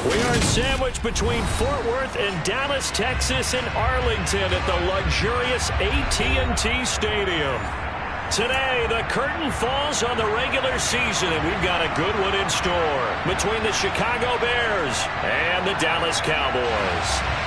We are sandwiched between Fort Worth and Dallas, Texas, and Arlington at the luxurious AT&T Stadium. Today, the curtain falls on the regular season, and we've got a good one in store between the Chicago Bears and the Dallas Cowboys.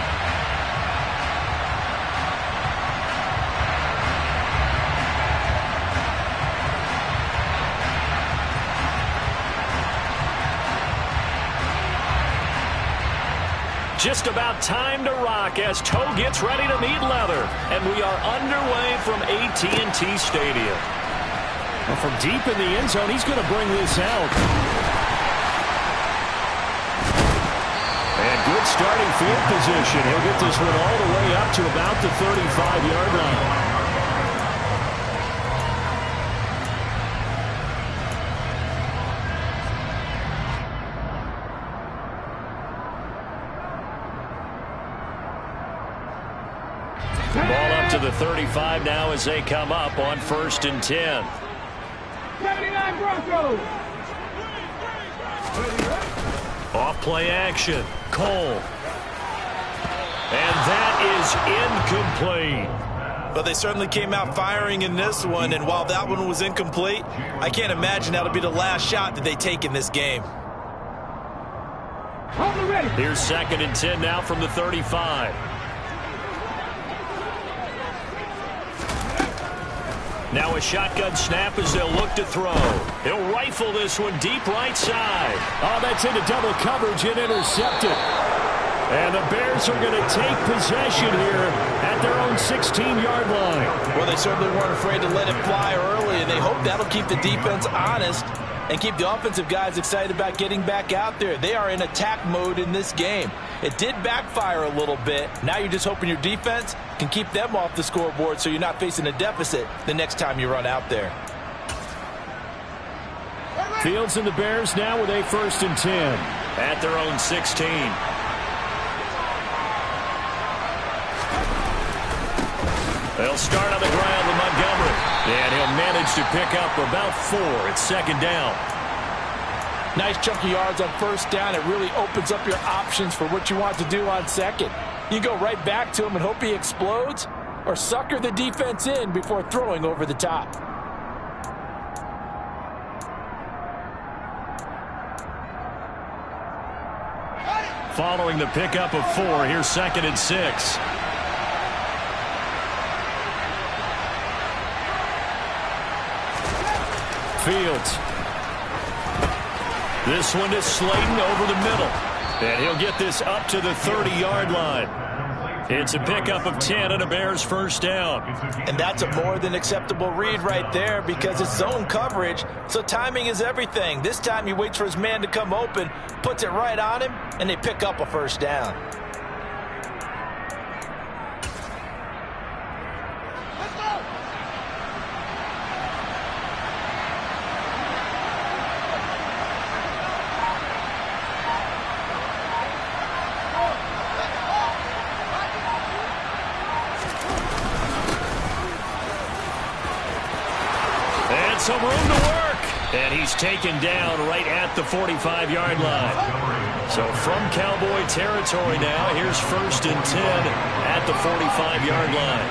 Just about time to rock as toe gets ready to meet leather. And we are underway from AT&T Stadium. Well, from deep in the end zone, he's going to bring this out. And good starting field position. He'll get this one all the way up to about the 35-yard line. Ball up to the 35 now as they come up on 1st and 10. 79 Broncos. Off play action. Cole. And that is incomplete. But they certainly came out firing in this one, and while that one was incomplete, I can't imagine that'll be the last shot that they take in this game. Here's 2nd and 10 now from the 35. Now a shotgun snap as they'll look to throw. He'll rifle this one deep right side. Oh, that's into double coverage and intercepted. And the Bears are going to take possession here at their own 16-yard line. Well, they certainly weren't afraid to let it fly early, and they hope that'll keep the defense honest and keep the offensive guys excited about getting back out there. They are in attack mode in this game. It did backfire a little bit. Now you're just hoping your defense can keep them off the scoreboard so you're not facing a deficit the next time you run out there. Fields and the Bears now with a 1st and 10 at their own 16. They'll start on the ground with Montgomery. And he'll manage to pick up about 4 at 2nd down. Nice chunky yards on 1st down. It really opens up your options for what you want to do on 2nd. You go right back to him and hope he explodes, or sucker the defense in before throwing over the top. Following the pickup of 4, here's 2nd and 6. Fields. This one is Slayton over the middle. And he'll get this up to the 30-yard line. It's a pickup of 10 and a Bears 1st down. And that's a more than acceptable read right there because it's zone coverage, so timing is everything. This time he waits for his man to come open, puts it right on him, and they pick up a 1st down. Some room to work. And he's taken down right at the 45-yard line. So from Cowboy territory now, here's 1st and 10 at the 45-yard line.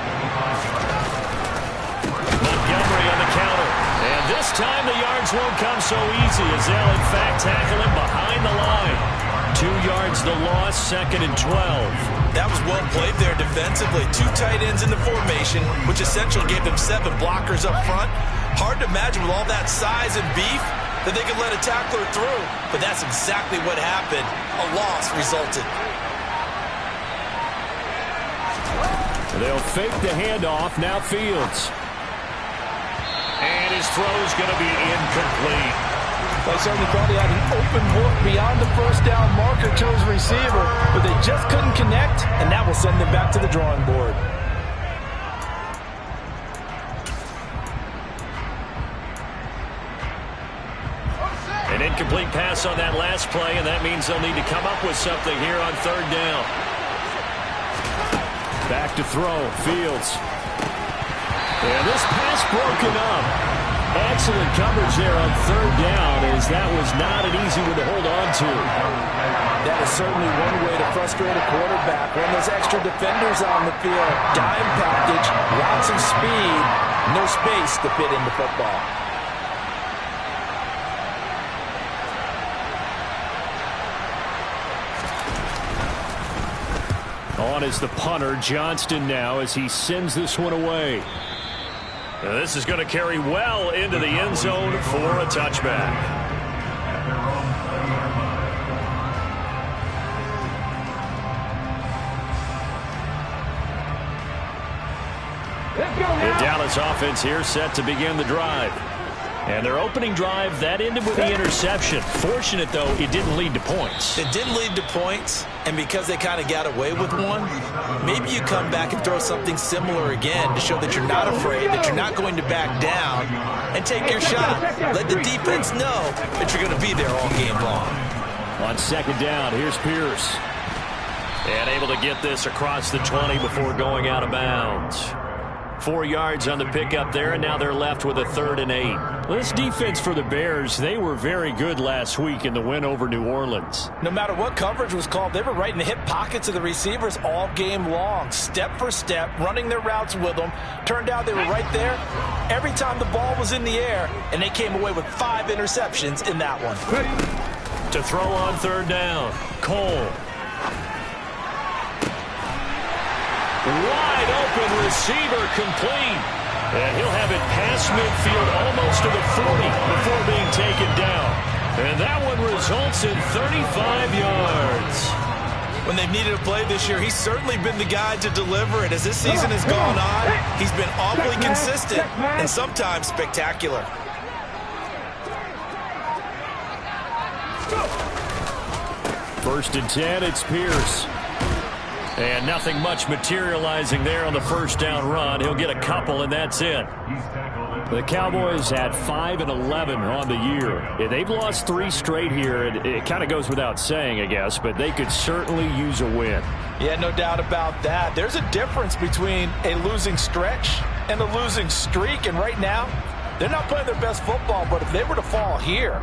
Montgomery on the counter. And this time the yards won't come so easy as they'll in fact tackle him behind the line. 2 yards the loss, 2nd and 12. That was well played there defensively. 2 tight ends in the formation, which essentially gave them 7 blockers up front. Hard to imagine with all that size and beef that they could let a tackler through, but that's exactly what happened. A loss resulted. They'll fake the handoff. Now Fields. And his throw's going to be incomplete. They certainly thought he had an open look beyond the 1st down marker to his receiver, but they just couldn't connect, and that will send them back to the drawing board. An incomplete pass on that last play, and that means they'll need to come up with something here on 3rd down. Back to throw. Fields. And this pass broken up. Excellent coverage there on third down, as that was not an easy one to hold on to. That is certainly one way to frustrate a quarterback. When those extra defenders on the field, dime package, lots of speed, no space to fit into football. On is the punter, Johnston, now as he sends this one away. Now this is going to carry well into the end zone for a touchback. The Dallas offense here set to begin the drive. And their opening drive, that ended with the interception. Fortunate, though, it didn't lead to points. It didn't lead to points, and because they kind of got away with one, maybe you come back and throw something similar again to show that you're not afraid, that you're not going to back down, and take your shot. Let the defense know that you're going to be there all game long. On second down, here's Pierce. And able to get this across the 20 before going out of bounds. 4 yards on the pickup there, and now they're left with a 3rd and 8. Well, this defense for the Bears, they were very good last week in the win over New Orleans. No matter what coverage was called, they were right in the hip pockets of the receivers all game long, step for step, running their routes with them. Turned out they were right there every time the ball was in the air, and they came away with 5 interceptions in that one. To throw on third down, Cole. Wide open receiver, complete. And he'll have it past midfield almost to the 40 before being taken down. And that one results in 35 yards. When they've needed a play this year, he's certainly been the guy to deliver it. As this season has gone on, he's been awfully consistent and sometimes spectacular. First and 10, it's Pierce. And nothing much materializing there on the first down run. He'll get a couple, and that's it. The Cowboys at 5 and 11 on the year. They've lost 3 straight here. It kind of goes without saying, I guess, but they could certainly use a win. Yeah, no doubt about that. There's a difference between a losing stretch and a losing streak, and right now, they're not playing their best football, but if they were to fall here,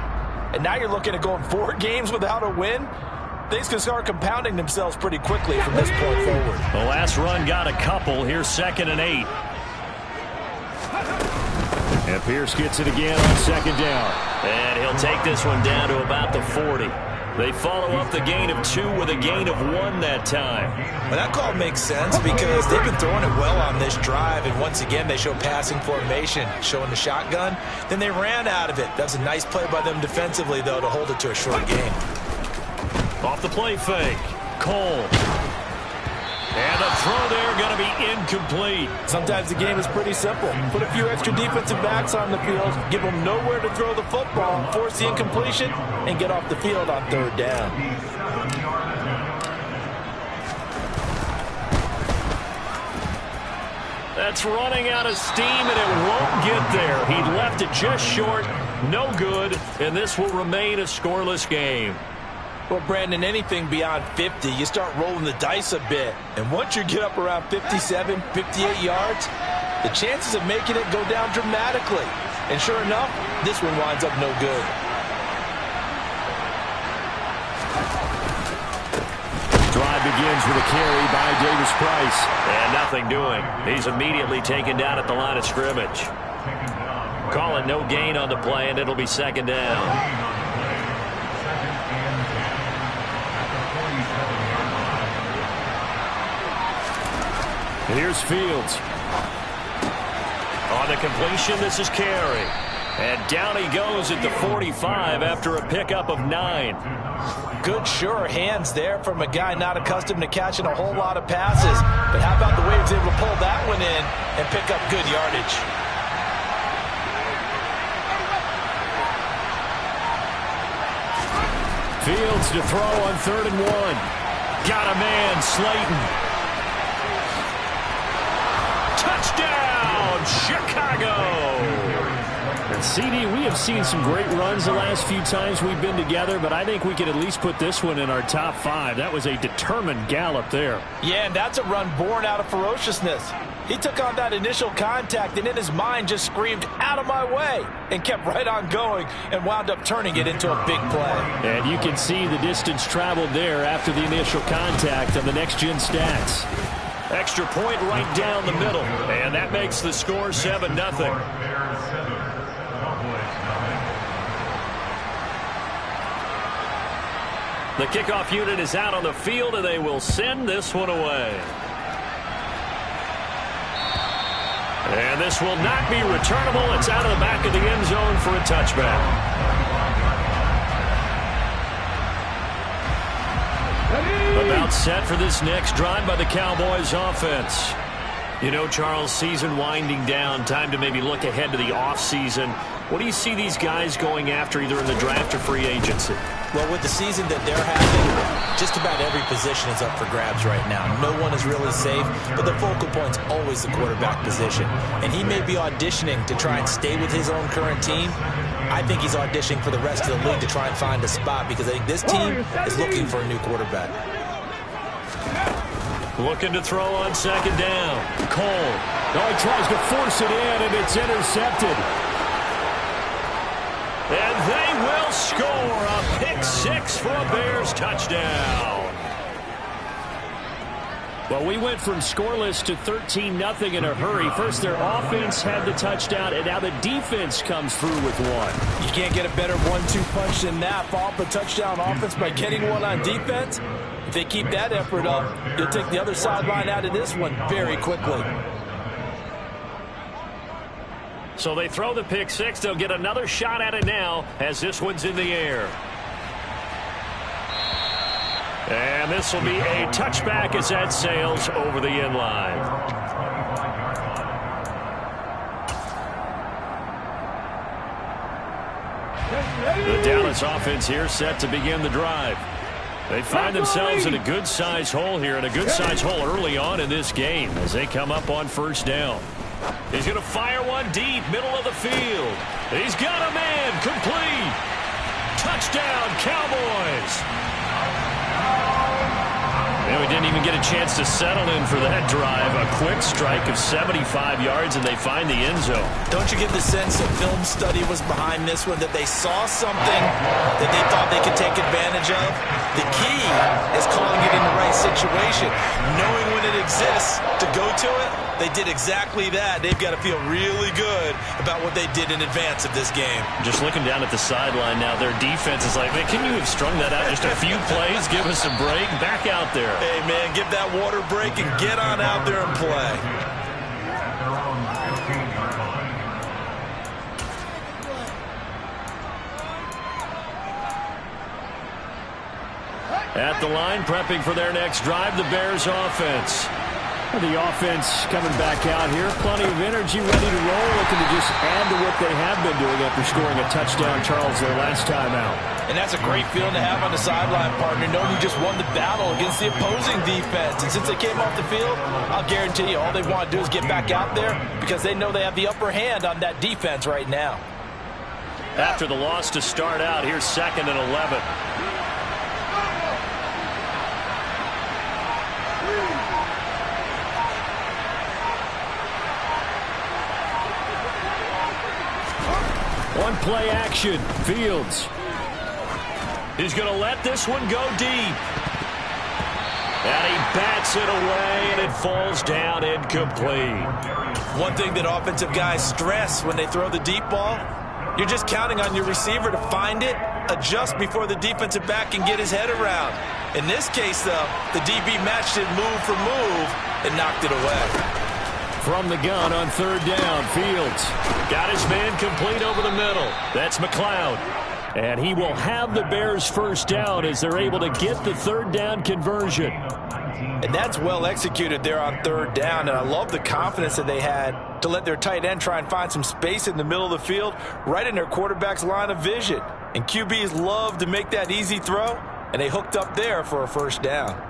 and now you're looking at going 4 games without a win, things can start compounding themselves pretty quickly from this point forward. The last run got a couple. Here's 2nd and 8. And Pierce gets it again on second down. And he'll take this one down to about the 40. They follow up the gain of 2 with a gain of 1 that time. Well, that call makes sense because they've been throwing it well on this drive, and once again they show passing formation, showing the shotgun. Then they ran out of it. That's a nice play by them defensively, though, to hold it to a short gain. Off the play fake, Cole. And the throw there going to be incomplete. Sometimes the game is pretty simple. Put a few extra defensive backs on the field, give them nowhere to throw the football, force the incompletion, and get off the field on third down. That's running out of steam, and it won't get there. He left it just short, no good, and this will remain a scoreless game. Well, Brandon, anything beyond 50, you start rolling the dice a bit. And once you get up around 57, 58 yards, the chances of making it go down dramatically. And sure enough, this one winds up no good. Drive begins with a carry by Davis Price. And nothing doing. He's immediately taken down at the line of scrimmage. Calling no gain on the play, and it'll be 2nd down. Here's Fields. On the completion, this is Carey. And down he goes at the 45 after a pickup of 9. Good, sure hands there from a guy not accustomed to catching a whole lot of passes. But how about the way he was able to pull that one in and pick up good yardage? Fields to throw on 3rd and 1. Got a man, Slayton. Touchdown, Chicago! And CD, we have seen some great runs the last few times we've been together, but I think we could at least put this one in our top 5. That was a determined gallop there. Yeah, and that's a run born out of ferociousness. He took on that initial contact and in his mind just screamed, "Out of my way," and kept right on going and wound up turning it into a big play. And you can see the distance traveled there after the initial contact on the next-gen stats. Extra point right down the middle, and that makes the score 7-0. The kickoff unit is out on the field, and they will send this one away. And this will not be returnable. It's out of the back of the end zone for a touchback. About set for this next drive by the Cowboys offense. You know, Charles, season winding down, time to maybe look ahead to the offseason. What do you see these guys going after either in the draft or free agency? Well, with the season that they're having, just about every position is up for grabs right now. No one is really safe, but the focal point's always the quarterback position. And he may be auditioning to try and stay with his own current team. I think he's auditioning for the rest of the league to try and find a spot because I think this team is looking for a new quarterback. Looking to throw on second down. Cole. Oh, he tries to force it in, and it's intercepted. And they will score a pick six for a Bears touchdown. Well, we went from scoreless to 13-0 in a hurry. First, their offense had the touchdown, and now the defense comes through with one. You can't get a better 1-2 punch than that. Follow up a touchdown offense by getting one on defense. If they keep that effort up, you'll take the other sideline out of this one very quickly. So they throw the pick six. They'll get another shot at it now as this one's in the air. And this will be a touchback as that sails over the end line. The Dallas offense here set to begin the drive. They find themselves in a good-sized hole here, and a good-sized hole early on in this game as they come up on first down. He's going to fire one deep, middle of the field. He's got a man, complete. Touchdown, Cowboys. And we didn't even get a chance to settle in for that drive. A quick strike of 75 yards, and they find the end zone. Don't you get the sense that film study was behind this one, that they saw something that they thought they could take advantage of? The key is calling it in the right situation, knowing when it exists to go to it. They did exactly that. They've got to feel really good about what they did in advance of this game. Just looking down at the sideline now, their defense is like, man, can you have strung that out just a few plays? Give us a break. Back out there. Hey, man, give that water break and get on out there and play. At the line, prepping for their next drive, the Bears offense. The offense coming back out here. Plenty of energy, ready to roll, looking to just add to what they have been doing after scoring a touchdown, Charles, their last time out. And that's a great feeling to have on the sideline, partner, knowing you just won the battle against the opposing defense. And since they came off the field, I'll guarantee you all they want to do is get back out there because they know they have the upper hand on that defense right now. After the loss to start out, here's 2nd and 11. One play action. Fields. He's going to let this one go deep. And he bats it away, and it falls down incomplete. One thing that offensive guys stress when they throw the deep ball, you're just counting on your receiver to find it, adjust before the defensive back can get his head around. In this case, though, the DB matched it move for move and knocked it away. From the gun on 3rd down, Fields got his man complete over the middle. That's McLeod. And he will have the Bears first down as they're able to get the 3rd down conversion. And that's well executed there on 3rd down. And I love the confidence that they had to let their tight end try and find some space in the middle of the field, right in their quarterback's line of vision. And QBs love to make that easy throw, and they hooked up there for a first down.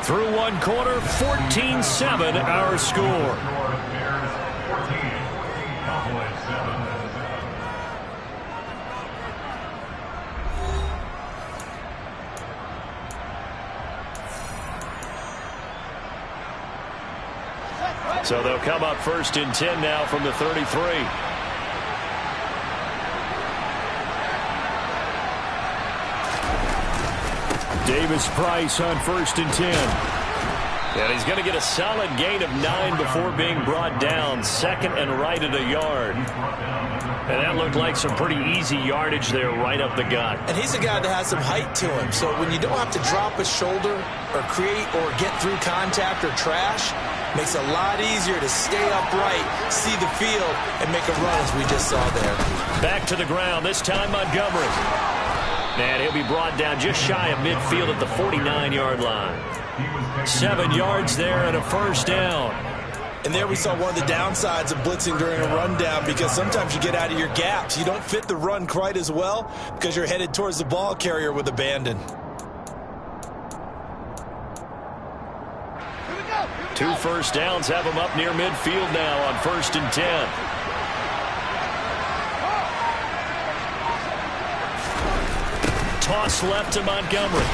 Through one quarter, 14-7 our score. So they'll come up 1st and 10 now from the 33. Davis Price on 1st and 10. And he's going to get a solid gain of 9 before being brought down. 2nd and right at a yard. And that looked like some pretty easy yardage there right up the gut. And he's a guy that has some height to him. So when you don't have to drop a shoulder or create or get through contact or trash, makes it a lot easier to stay upright, see the field, and make a run as we just saw there. Back to the ground, this time Montgomery. And he'll be brought down just shy of midfield at the 49-yard line. 7 yards there and a 1st down. And there we saw one of the downsides of blitzing during a rundown, because sometimes you get out of your gaps. You don't fit the run quite as well because you're headed towards the ball carrier with abandon. 2 1st downs have him up near midfield now on 1st and 10. Toss left to Montgomery.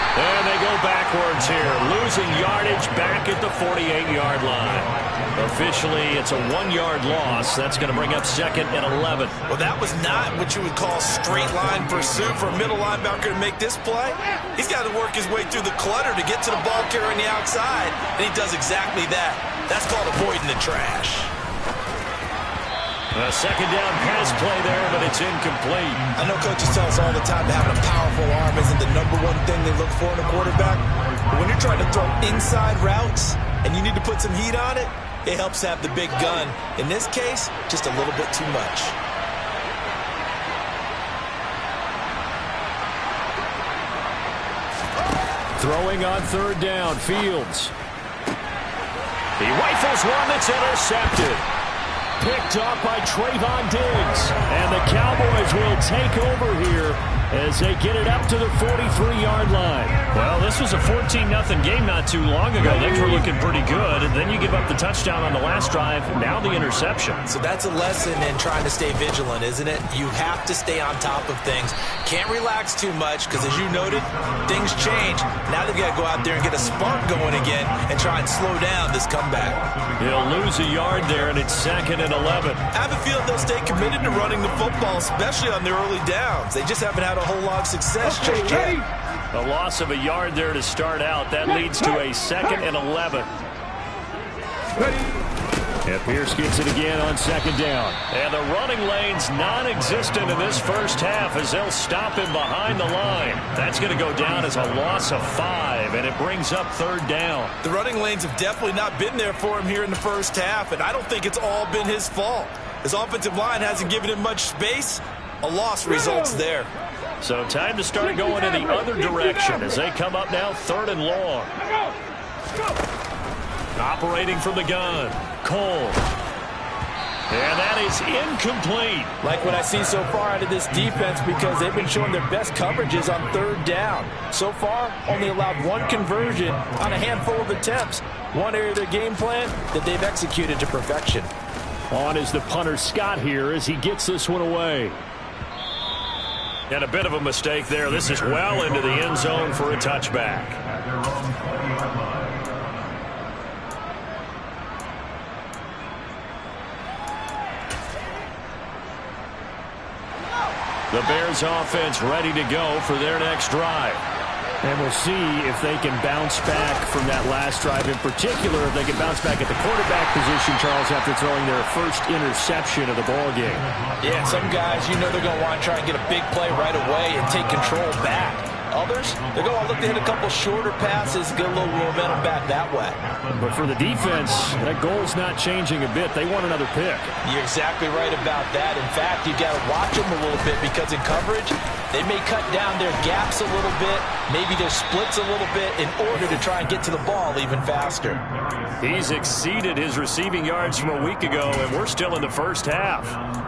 And they go backwards here, losing yardage back at the 48-yard line. Officially, it's a 1-yard loss. That's going to bring up 2nd and 11. Well, that was not what you would call straight line pursuit for a middle linebacker to make this play. He's got to work his way through the clutter to get to the ball carrier on the outside, and he does exactly that. That's called avoiding the trash. A 2nd down pass play there, but it's incomplete. I know coaches tell us all the time that having a powerful arm isn't the #1 thing they look for in a quarterback. But when you're trying to throw inside routes and you need to put some heat on it, it helps have the big gun. In this case, just a little bit too much. Throwing on 3rd down, Fields. He rifles one that's intercepted. Picked up by Trayvon Diggs. And the Cowboys will take over here as they get it up to the 43-yard line. Well, this was a 14-0 game not too long ago. Things were looking pretty good, and then you give up the touchdown on the last drive, now the interception. So that's a lesson in trying to stay vigilant, isn't it? You have to stay on top of things. Can't relax too much, because as you noted, things change. Now they've got to go out there and get a spark going again and try and slow down this comeback. He'll lose a yard there, and it's 2nd and 11. I have a feeling they'll stay committed to running the football, especially on their early downs. They just haven't had a whole lot of success just yet. A loss of a yard there to start out. That leads to a 2nd and 11. And Pierce gets it again on 2nd down. And the running lane's non-existent in this first half as they'll stop him behind the line. That's going to go down as a loss of 5, and it brings up 3rd down. The running lanes have definitely not been there for him here in the first half, and I don't think it's all been his fault. His offensive line hasn't given him much space. A loss results there. So time to start going in the other direction as they come up now 3rd and long. Operating from the gun, Cole. And that is incomplete. Like what I see so far out of this defense, because they've been showing their best coverages on 3rd down. So far, only allowed 1 conversion on a handful of attempts. One area of their game plan that they've executed to perfection. On is the punter Scott here as he gets this one away. And a bit of a mistake there. This is well into the end zone for a touchback. The Bears offense ready to go for their next drive. And we'll see if they can bounce back from that last drive. In particular, if they can bounce back at the quarterback position, Charles, after throwing their first interception of the ball game. Yeah, some guys, you know they're going to want to try and get a big play right away and take control back. Others, they're going to look to hit a couple shorter passes, get a little momentum back that way. But for the defense, that goal's not changing a bit. They want another pick. You're exactly right about that. In fact, you've got to watch them a little bit, because in coverage, they may cut down their gaps a little bit, maybe their splits a little bit, in order to try and get to the ball even faster. He's exceeded his receiving yards from a week ago, and we're still in the first half.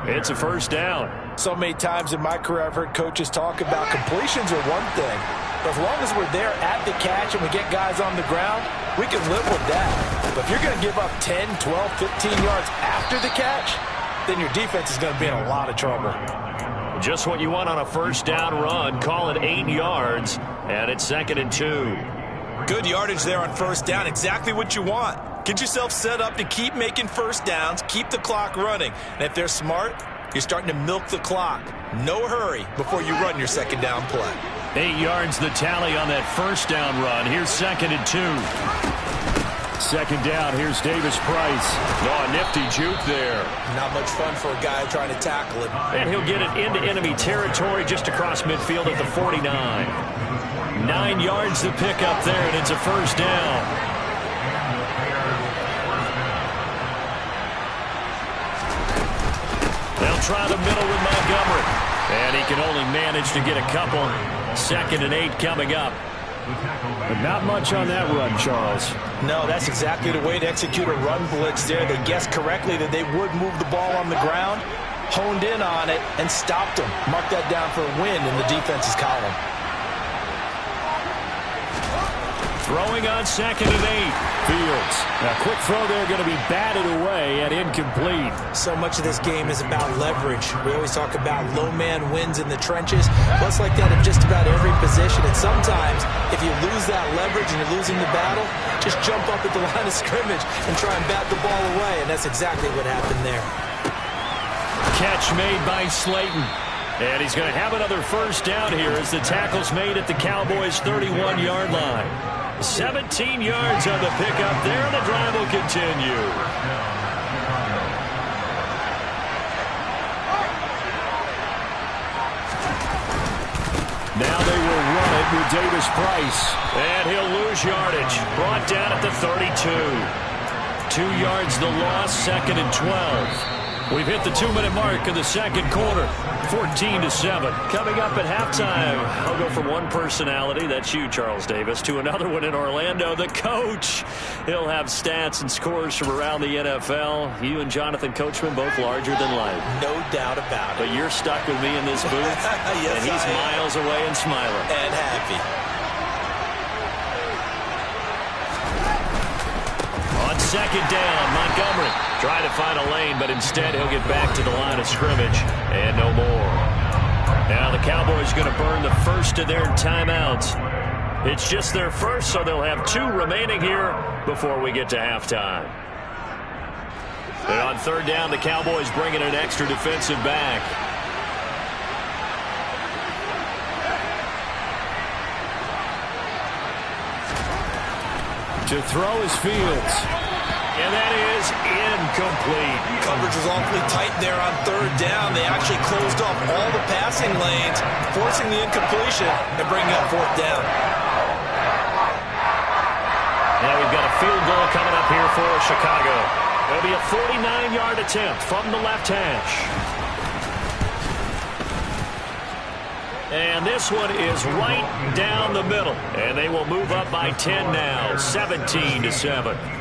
It's a 1st down. So many times in my career, I've heard coaches talk about completions are one thing. But as long as we're there at the catch and we get guys on the ground, we can live with that. But if you're going to give up 10, 12, 15 yards after the catch, then your defense is going to be in a lot of trouble. Just what you want on a 1st down run. Call it 8 yards, and it's 2nd and 2. Good yardage there on 1st down. Exactly what you want. Get yourself set up to keep making first downs, keep the clock running. And if they're smart, you're starting to milk the clock. No hurry before you run your second down play. 8 yards the tally on that first down run. Here's 2nd and 2. Second down, here's Davis Price. Oh, a nifty juke there. Not much fun for a guy trying to tackle him. And he'll get it into enemy territory just across midfield at the 49. 9 yards the pick up there, and it's a first down. They'll try the middle with Montgomery. And he can only manage to get a couple. 2nd and 8 coming up. But not much on that run, Charles. No, that's exactly the way to execute a run blitz there. They guessed correctly that they would move the ball on the ground, honed in on it, and stopped them. Mark that down for a win in the defense's column. Throwing on 2nd and 8. Fields. A quick throw there going to be batted away and incomplete. So much of this game is about leverage. We always talk about low man wins in the trenches. Well, it's like that in just about every position. And sometimes, if you lose that leverage and you're losing the battle, just jump up at the line of scrimmage and try and bat the ball away. And that's exactly what happened there. Catch made by Slayton. And he's going to have another first down here as the tackle's made at the Cowboys' 31-yard line. 17 yards on the pickup there, and the drive will continue. Now they will run it with Davis Price. And he'll lose yardage. Brought down at the 32. 2 yards the loss, 2nd and 12. We've hit the 2-minute mark of the second quarter. 14-7. Coming up at halftime, I'll go from one personality, that's you, Charles Davis, to another one in Orlando, the coach. He'll have stats and scores from around the NFL. You and Jonathan Coachman both larger than life. No doubt about it. But you're stuck with me in this booth, yes, and he's miles away and smiling. And happy. On 2nd down, Montgomery trying to find a lane, but instead he'll get back to the line of scrimmage and no more. Now the Cowboys going to burn the first of their timeouts. It's just their first, so they'll have 2 remaining here before we get to halftime. And on 3rd down, the Cowboys bringing an extra defensive back. To throw is Fields. And that is incomplete. Coverage was awfully tight there on 3rd down. They actually closed off all the passing lanes, forcing the incompletion and bringing up 4th down. Now we've got a field goal coming up here for Chicago. It'll be a 49-yard attempt from the left hash. And this one is right down the middle. And they will move up by 10 now, 17-7.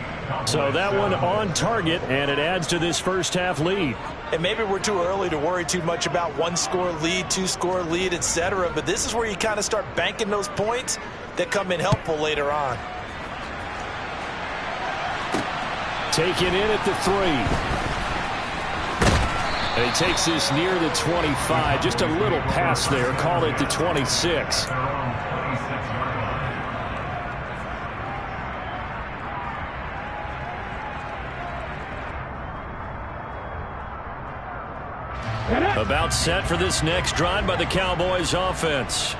So that one on target, and it adds to this first half lead. And maybe we're too early to worry too much about 1-score lead, 2-score lead, etc. But this is where you kind of start banking those points that come in helpful later on. Taken in at the 3. And he takes this near the 25. Just a little pass there. Call it the 26. About set for this next drive by the Cowboys offense.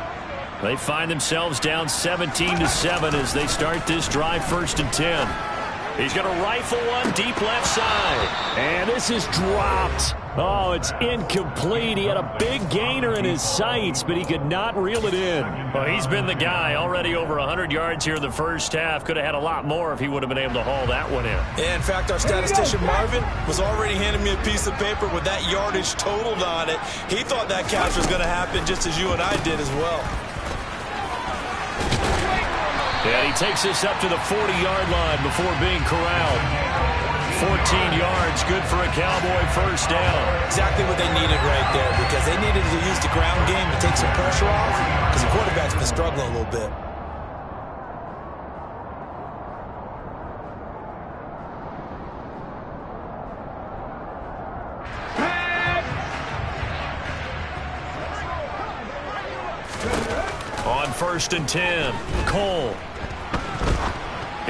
They find themselves down 17-7 as they start this drive 1st and 10. He's going to rifle one deep left side. And this is dropped. Oh, it's incomplete. He had a big gainer in his sights, but he could not reel it in. Well, he's been the guy. Already over 100 yards here in the first half. Could have had a lot more if he would have been able to haul that one in. Yeah, in fact, our statistician Marvin was already handing me a piece of paper with that yardage totaled on it. He thought that catch was going to happen just as you and I did as well. Yeah, he takes this up to the 40-yard line before being corralled. 14 yards, good for a Cowboy first down. Exactly what they needed right there, because they needed to use the ground game to take some pressure off, because the quarterback's been struggling a little bit. On 1st and 10, Cole.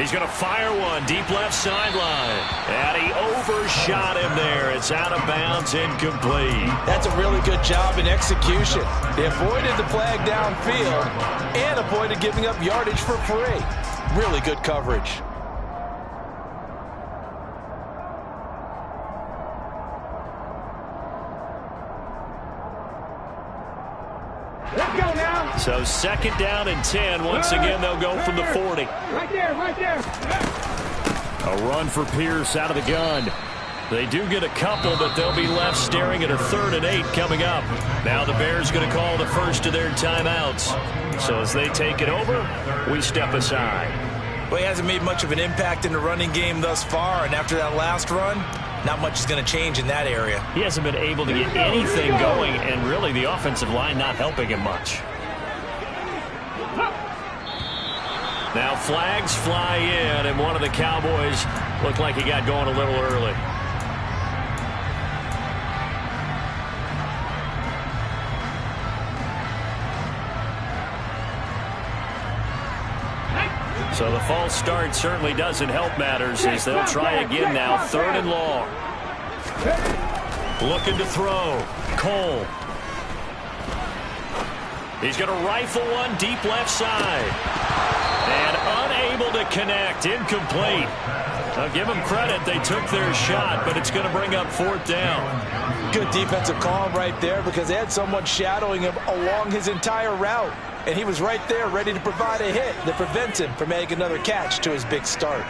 He's going to fire one deep left sideline. And he overshot him there. It's out of bounds, incomplete. That's a really good job in execution. They avoided the flag downfield and avoided giving up yardage for free. Really good coverage. Let's go now. So 2nd down and 10. Once again, they'll go from the 40. Right there, right there. A run for Pierce out of the gun. They do get a couple, but they'll be left staring at a 3rd and 8 coming up. Now the Bears going to call the first of their timeouts. So as they take it over, we step aside. Well, he hasn't made much of an impact in the running game thus far, and after that last run, not much is going to change in that area. He hasn't been able to get anything going, and really the offensive line not helping him much. Now flags fly in, and one of the Cowboys looked like he got going a little early. So the false start certainly doesn't help matters as they'll try again now. 3rd and long. Looking to throw. Cole. He's going to rifle one deep left side. And unable to connect. Incomplete. I'll give them credit. They took their shot, but it's going to bring up 4th down. Good defensive call right there because they had someone shadowing him along his entire route. And he was right there ready to provide a hit that prevents him from making another catch to his big start.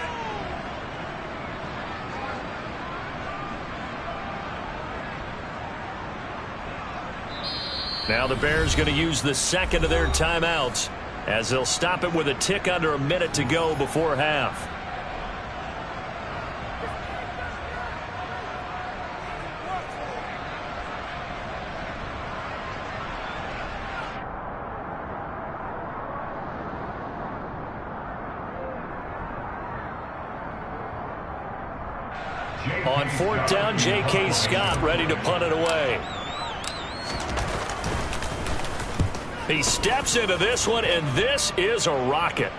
Now the Bears going to use the 2nd of their timeouts as they'll stop it with a tick under a minute to go before half. On 4th down, J.K. Scott ready to punt it away. He steps into this one, and this is a rocket.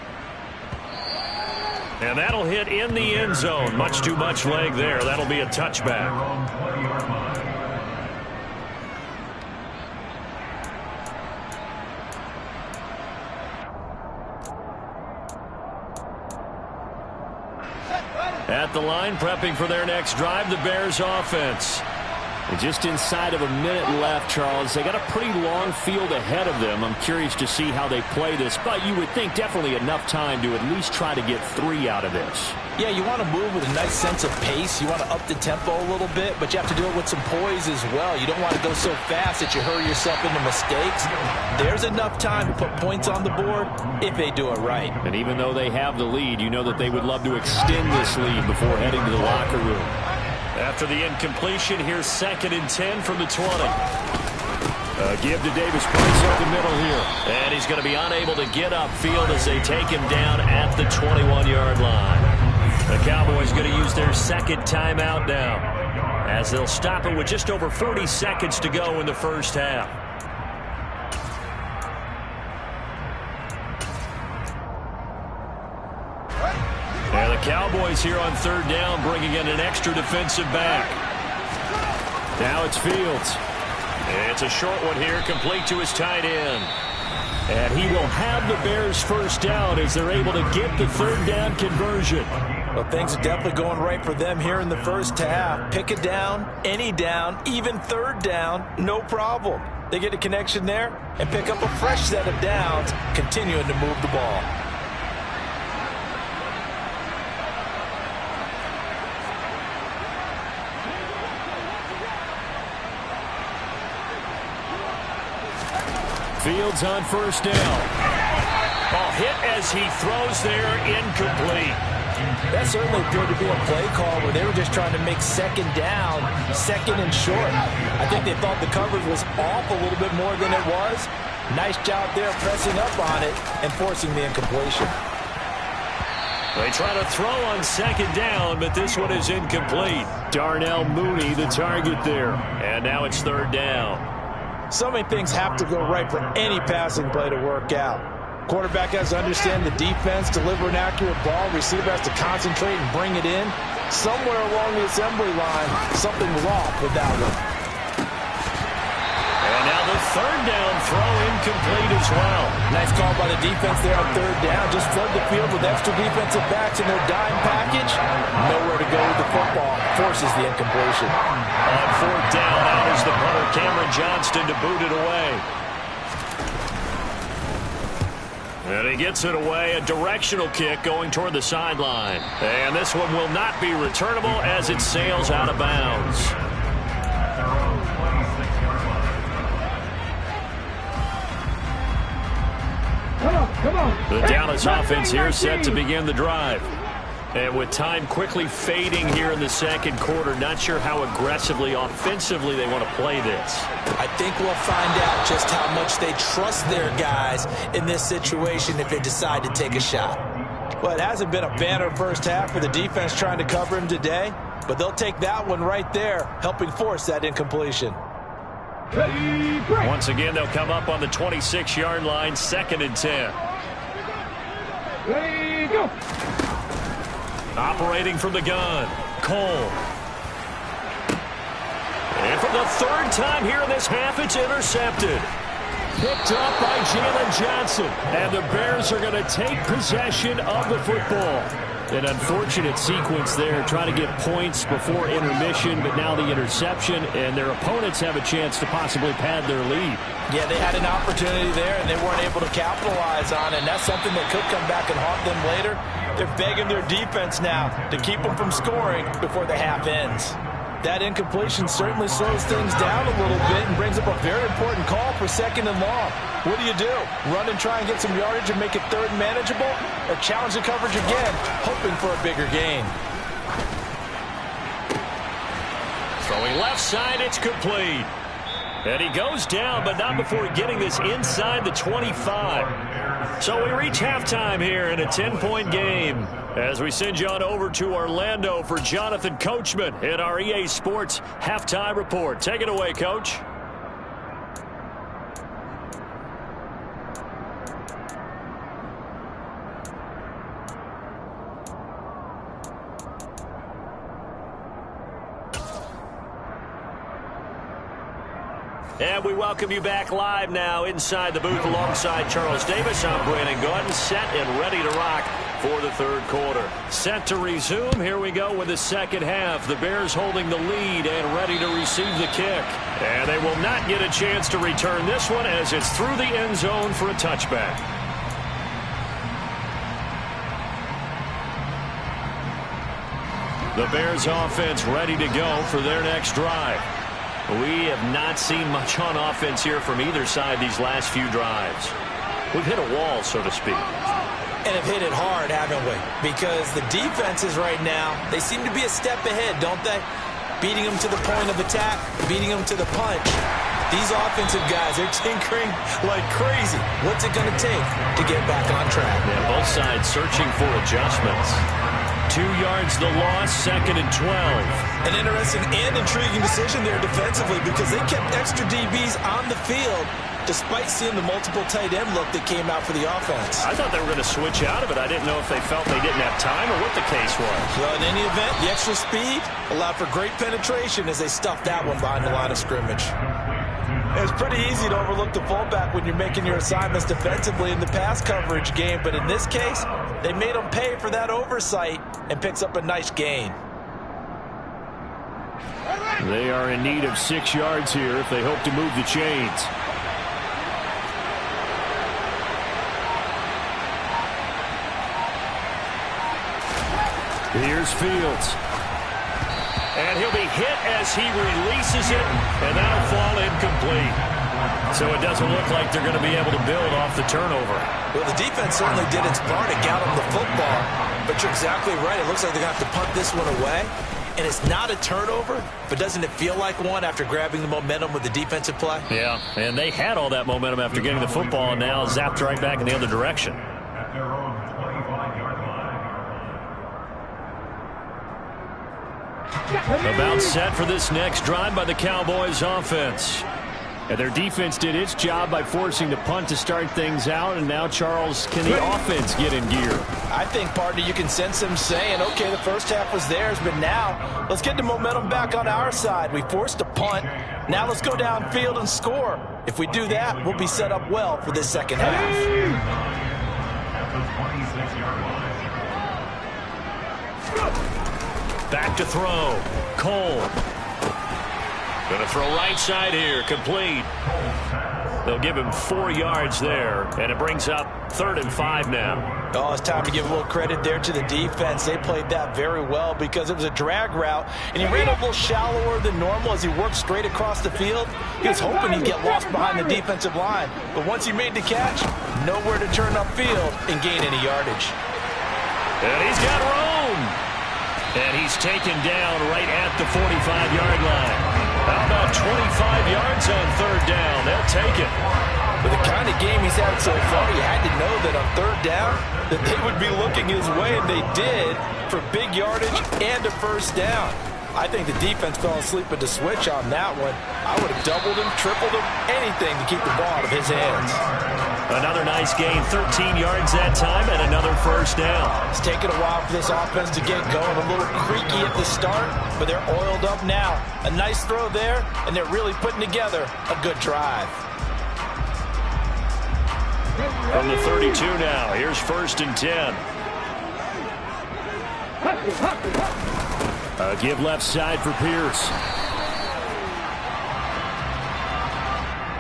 And that'll hit in the end zone. Much too much leg there. That'll be a touchback. At the line, prepping for their next drive, the Bears offense. And just inside of a minute left, Charles. They got a pretty long field ahead of them. I'm curious to see how they play this, but you would think definitely enough time to at least try to get 3 out of this. Yeah, you want to move with a nice sense of pace. You want to up the tempo a little bit, but you have to do it with some poise as well. You don't want to go so fast that you hurry yourself into mistakes. There's enough time to put points on the board if they do it right. And even though they have the lead, you know that they would love to extend this lead before heading to the locker room. After the incompletion, here's 2nd and 10 from the 20. Give to Davis Price up the middle here. And he's going to be unable to get upfield as they take him down at the 21-yard line. The Cowboys going to use their 2nd timeout now as they'll stop it with just over 40 seconds to go in the first half. And the Cowboys here on 3rd down bringing in an extra defensive back. Now it's Fields. It's a short one here, complete to his tight end. And he will have the Bears first down as they're able to get the 3rd down conversion. Well, things are definitely going right for them here in the first half. Pick it down, any down, even 3rd down, no problem. They get a connection there and pick up a fresh set of downs, continuing to move the ball. Fields on 1st down. Ball hit as he throws there, incomplete. That certainly appeared to be a play call where they were just trying to make 2nd down, 2nd and short. I think they thought the coverage was off a little bit more than it was. Nice job there pressing up on it and forcing the incompletion. They try to throw on 2nd down, but this one is incomplete. Darnell Mooney, the target there. And now it's 3rd down. So many things have to go right for any passing play to work out. Quarterback has to understand the defense, deliver an accurate ball. Receiver has to concentrate and bring it in. Somewhere along the assembly line, something was off with that one. And now the third down throw incomplete as well. Nice call by the defense there on third down. Just flood the field with extra defensive backs in their dime package. Nowhere to go with the football. Forces the incompletion. On fourth down, out is the punter, Cameron Johnston, to boot it away. And he gets it away, a directional kick going toward the sideline. And this one will not be returnable as it sails out of bounds. Come on. The Dallas offense here set to begin the drive. And with time quickly fading here in the second quarter, not sure how aggressively, offensively they want to play this. I think we'll find out just how much they trust their guys in this situation if they decide to take a shot. Well, it hasn't been a banner first half for the defense trying to cover him today, but they'll take that one right there, helping force that incompletion. Once again, they'll come up on the 26-yard line, 2nd and 10. Ready, go. Operating from the gun, Cole. And for the third time here in this half, it's intercepted. Picked up by Jalen Johnson. And the Bears are going to take possession of the football. An unfortunate sequence there, trying to get points before intermission, but now the interception, and their opponents have a chance to possibly pad their lead. Yeah, they had an opportunity there, and they weren't able to capitalize on it, and that's something that could come back and haunt them later. They're begging their defense now to keep them from scoring before the half ends. That incompletion certainly slows things down a little bit and brings up a very important call for 2nd and long. What do you do? Run and try and get some yardage and make it third and manageable? Or challenge the coverage again, hoping for a bigger gain? Throwing left side, it's complete. And he goes down, but not before getting this inside the 25. So we reach halftime here in a 10-point game as we send you on over to Orlando for Jonathan Coachman in our EA Sports Halftime Report. Take it away, Coach. And we welcome you back live now inside the booth alongside Charles Davis. I'm Brandon Gordon, set and ready to rock for the third quarter. Set to resume. Here we go with the second half. The Bears holding the lead and ready to receive the kick. And they will not get a chance to return this one as it's through the end zone for a touchback. The Bears offense ready to go for their next drive. We have not seen much on offense here from either side these last few drives. We've hit a wall, so to speak. And have hit it hard, haven't we? Because the defenses right now, they seem to be a step ahead, don't they? Beating them to the point of attack, beating them to the punch. These offensive guys, they're tinkering like crazy. What's it going to take to get back on track? Yeah, both sides searching for adjustments. 2 yards the loss, 2nd and 12. An interesting and intriguing decision there defensively because they kept extra DBs on the field despite seeing the multiple tight end look that came out for the offense. I thought they were going to switch out of it. I didn't know if they felt they didn't have time or what the case was. Well, in any event, the extra speed allowed for great penetration as they stuffed that one behind the line of scrimmage. It's pretty easy to overlook the fullback when you're making your assignments defensively in the pass coverage game, but in this case, they made them pay for that oversight and picks up a nice gain. They are in need of 6 yards here if they hope to move the chains. Here's Fields. And he'll be hit as he releases it, and that'll fall incomplete. So it doesn't look like they're going to be able to build off the turnover. Well, the defense certainly did its part to get them the football, but you're exactly right. It looks like they're going to have to punt this one away, and it's not a turnover, but doesn't it feel like one after grabbing the momentum with the defensive play? Yeah, and they had all that momentum after getting the football, and now zapped right back in the other direction. About set for this next drive by the Cowboys offense. And their defense did its job by forcing the punt to start things out. And now, Charles, can the offense get in gear? I think, partner, you can sense them saying, okay, the first half was theirs, but now let's get the momentum back on our side. We forced a punt. Now let's go downfield and score. If we do that, we'll be set up well for this second half. Back to throw. Cole. Going to throw right side here. Complete. They'll give him 4 yards there, and it brings up 3rd and 5 now. Oh, it's time to give a little credit there to the defense. They played that very well because it was a drag route, and he ran a little shallower than normal as he worked straight across the field. He was hoping he'd get lost behind the defensive line, but once he made the catch, nowhere to turn upfield and gain any yardage. And he's got room. And he's taken down right at the 45-yard line. How about 25 yards on 3rd down? They'll take it. With the kind of game he's had so far, you had to know that on 3rd down that they would be looking his way, and they did for big yardage and a first down. I think the defense fell asleep at the switch on that one. I would have doubled him, tripled him, anything to keep the ball out of his hands. Another nice gain, 13 yards that time, and another first down. It's taken a while for this offense to get going. A little creaky at the start, but they're oiled up now. A nice throw there, and they're really putting together a good drive. From the 32 now, here's 1st and 10. Give left side for Pierce.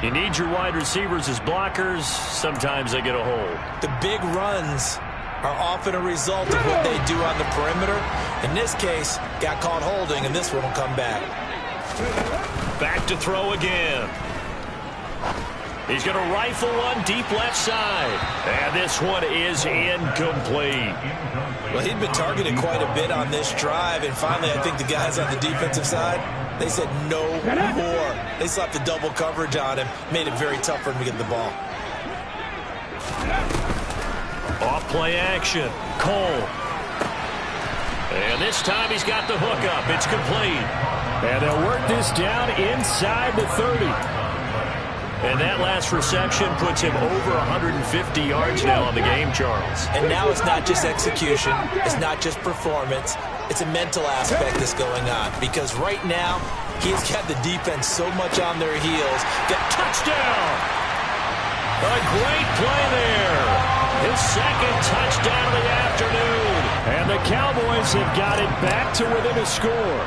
You need your wide receivers as blockers. Sometimes they get a hold. The big runs are often a result of what they do on the perimeter. In this case, got caught holding, and this one will come back. Back to throw again. He's going to rifle one deep left side. And this one is incomplete. Well, he'd been targeted quite a bit on this drive, and finally I think the guys on the defensive side, they said no more. They slapped the double coverage on him, made it very tough for him to get the ball. Off play action. Cole. And this time he's got the hook up. It's complete. And they'll work this down inside the 30. And that last reception puts him over 150 yards now in the game, Charles. And now it's not just execution. It's not just performance. It's a mental aspect that's going on. Because right now, he's got the defense so much on their heels. That touchdown! A great play there. His 2nd touchdown of the afternoon. And the Cowboys have got it back to within a score.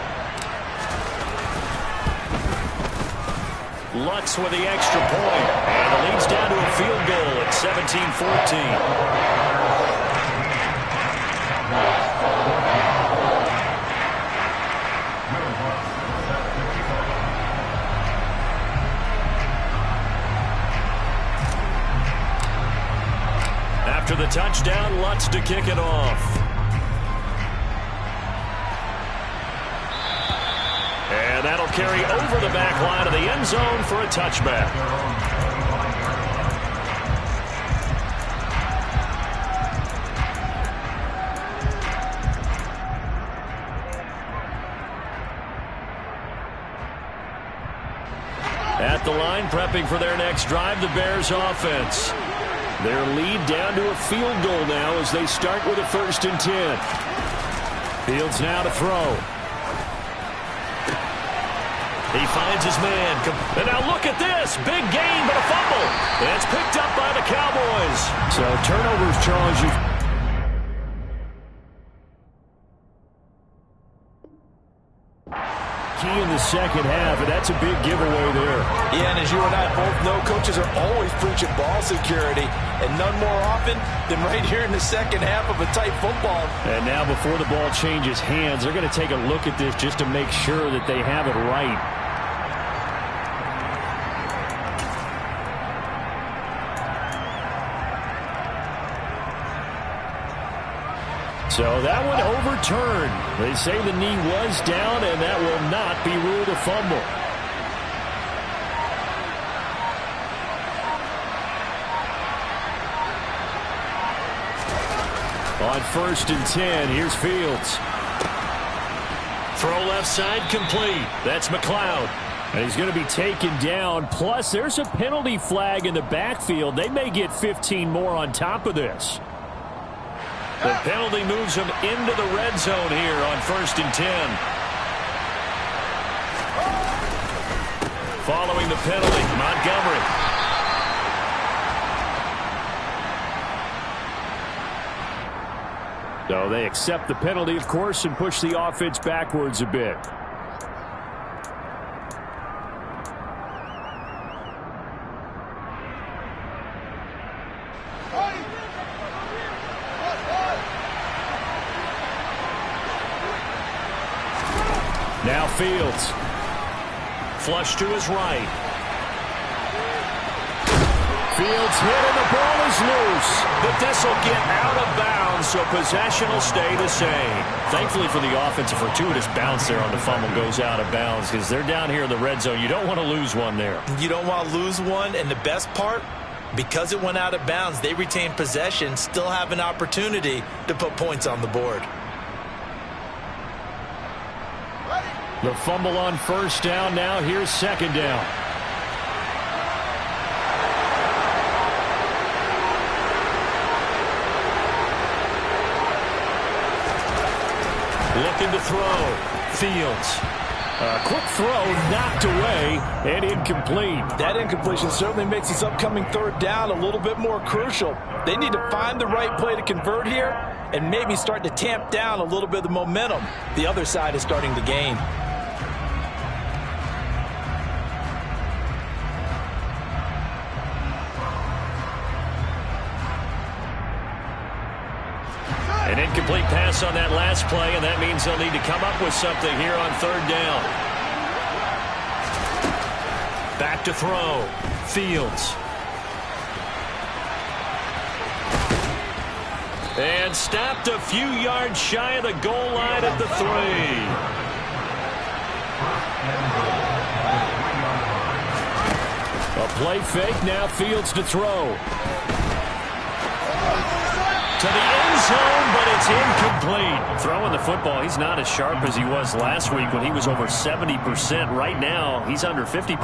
Lutz with the extra point, and it leads down to a field goal at 17-14. After the touchdown, Lutz to kick it off. And that'll carry over the back line of the end zone for a touchback. At the line, prepping for their next drive, the Bears offense. Their lead down to a field goal now as they start with a 1st and 10. Fields now to throw. He finds his man. And now look at this. Big gain, but a fumble. That's picked up by the Cowboys. So turnovers, Charles. Key in the second half, and that's a big giveaway there. Yeah, and as you and I both know, coaches are always preaching ball security, and none more often than right here in the second half of a tight football. And now before the ball changes hands, they're going to take a look at this just to make sure that they have it right. So that one overturned. They say the knee was down, and that will not be ruled a fumble. On 1st and 10, here's Fields. Throw left side complete. That's McLeod. And he's going to be taken down. Plus, there's a penalty flag in the backfield. They may get 15 more on top of this. The penalty moves him into the red zone here on 1st and 10. Following the penalty, Montgomery. So they accept the penalty, of course, and push the offense backwards a bit. Now Fields. Flush to his right. Fields hit and the ball is loose. But this will get out of bounds, so possession will stay the same. Thankfully for the offense, a fortuitous bounce there on the fumble goes out of bounds because they're down here in the red zone. You don't want to lose one there. You don't want to lose one, and the best part, because it went out of bounds, they retain possession, still have an opportunity to put points on the board. The fumble on 1st down. Now here's 2nd down. Looking to throw. Fields. A quick throw knocked away and incomplete. That incompletion certainly makes this upcoming 3rd down a little bit more crucial. They need to find the right play to convert here and maybe start to tamp down a little bit of the momentum the other side is starting to gain. An incomplete pass on that last play, and that means they'll need to come up with something here on 3rd down. Back to throw. Fields. And stopped a few yards shy of the goal line at the 3. A play fake, now Fields to throw. To the end zone, but it's incomplete. Throwing the football, he's not as sharp as he was last week when he was over 70%. Right now, he's under 50%.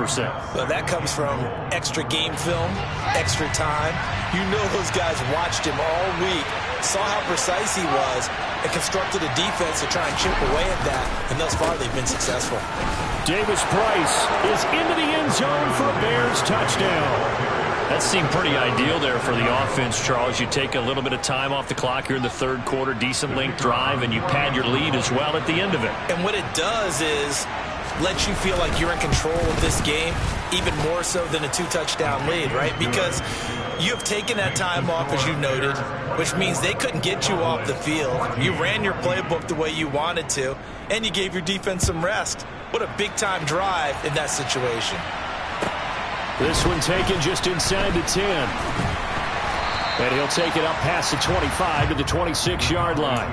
Well, that comes from extra game film, extra time. You know those guys watched him all week, saw how precise he was, and constructed a defense to try and chip away at that. And thus far, they've been successful. Davis Price is into the end zone for a Bears touchdown. That seemed pretty ideal there for the offense, Charles. You take a little bit of time off the clock here in the 3rd quarter, decent length drive, and you pad your lead as well at the end of it. And what it does is let you feel like you're in control of this game, even more so than a 2-touchdown lead, right? Because you have taken that time off, as you noted, which means they couldn't get you off the field. You ran your playbook the way you wanted to, and you gave your defense some rest. What a big-time drive in that situation. This one taken just inside the 10. And he'll take it up past the 25 to the 26-yard line.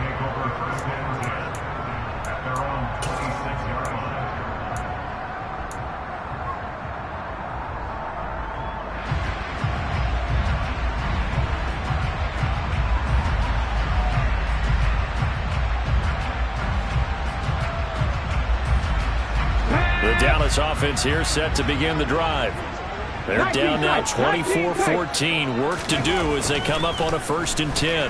The Dallas offense here set to begin the drive. They're down now 24-14. Work to do as they come up on a 1st and 10.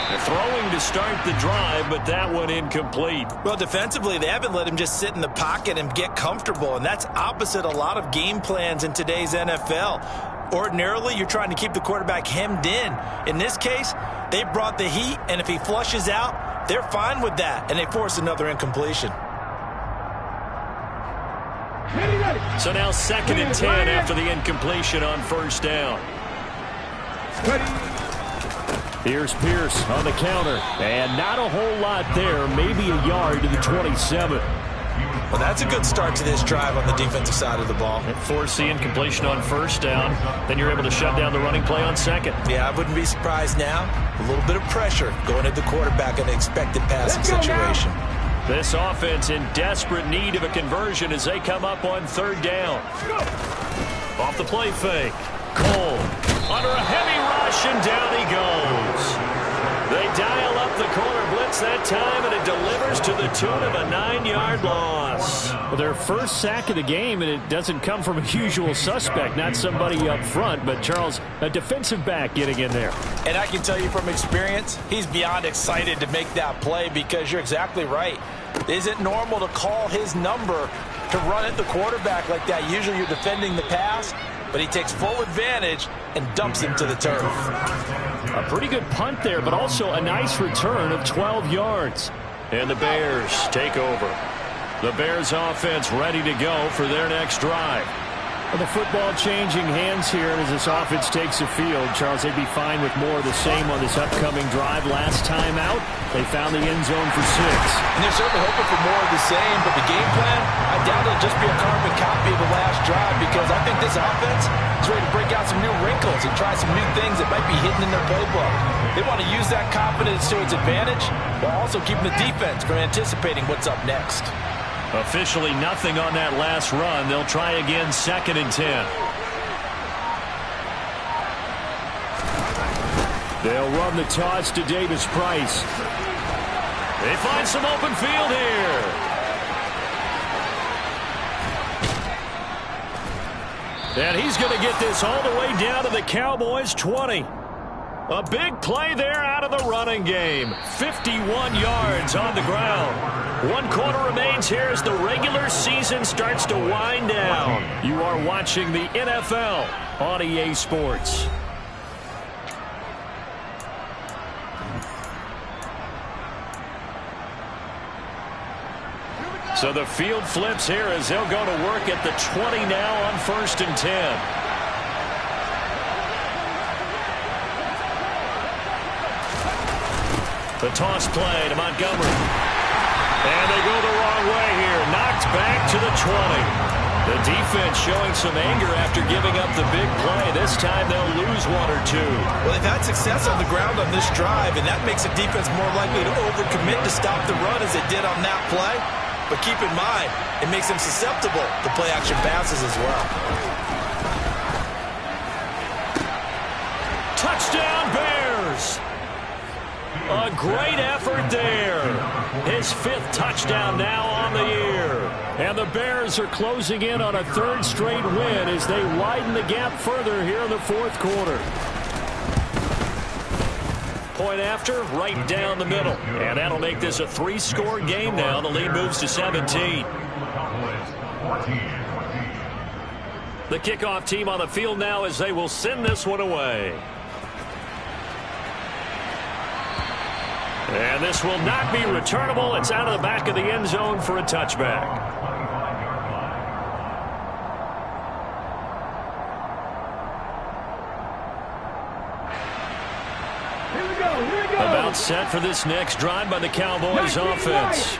They're throwing to start the drive, but that one incomplete. Well, defensively, they haven't let him just sit in the pocket and get comfortable, and that's opposite a lot of game plans in today's NFL. Ordinarily, you're trying to keep the quarterback hemmed in. In this case, they brought the heat, and if he flushes out, they're fine with that, and they force another incompletion. So now 2nd and 10 after the incompletion on 1st down. Here's Pierce on the counter. And not a whole lot there. Maybe a yard to the 27. Well, that's a good start to this drive on the defensive side of the ball. Force the incompletion on 1st down. Then you're able to shut down the running play on 2nd. Yeah, I wouldn't be surprised now. A little bit of pressure going at the quarterback in an expected passing situation. This offense in desperate need of a conversion as they come up on 3rd down. Off the play fake. Cole under a heavy rush, and down he goes. They dial up the corner blitz that time, and it delivers to the tune of a 9-yard loss. Well, their first sack of the game, and it doesn't come from a usual suspect, not somebody up front, but Charles, a defensive back getting in there. And I can tell you from experience, he's beyond excited to make that play because you're exactly right. It isn't normal to call his number to run at the quarterback like that. Usually you're defending the pass, but he takes full advantage and dumps him to the turf. A pretty good punt there, but also a nice return of 12 yards. And the Bears take over. The Bears offense ready to go for their next drive. Well, the football changing hands here as this offense takes the field. Charles, they'd be fine with more of the same on this upcoming drive. Last time out, they found the end zone for 6. And they're certainly hoping for more of the same, but the game plan, I doubt it'll just be a carbon copy of the last drive because I think this offense is ready to break out some new wrinkles and try some new things that might be hidden in their playbook. They want to use that confidence to its advantage while also keeping the defense from anticipating what's up next. Officially nothing on that last run. They'll try again, 2nd and 10. They'll run the toss to Davis Price. They find some open field here. And he's going to get this all the way down to the Cowboys' 20. A big play there out of the running game. 51 yards on the ground. 1 quarter remains here as the regular season starts to wind down. You are watching the NFL on EA Sports. So the field flips here as they'll go to work at the 20 now on 1st and 10. The toss play to Montgomery. And they go the wrong way here. Knocked back to the 20. The defense showing some anger after giving up the big play. This time they'll lose 1 or 2. Well, they've had success on the ground on this drive, and that makes the defense more likely to overcommit to stop the run as they did on that play. But keep in mind, it makes them susceptible to play-action passes as well. Touchdown, Bears! A great effort there. His 5th touchdown now on the year. And the Bears are closing in on a 3rd straight win as they widen the gap further here in the 4th quarter. Point after, right down the middle. And that'll make this a 3-score game now. The lead moves to 17. The kickoff team on the field now as they will send this one away. And this will not be returnable. It's out of the back of the end zone for a touchback. Here we go. About set for this next drive by the Cowboys offense.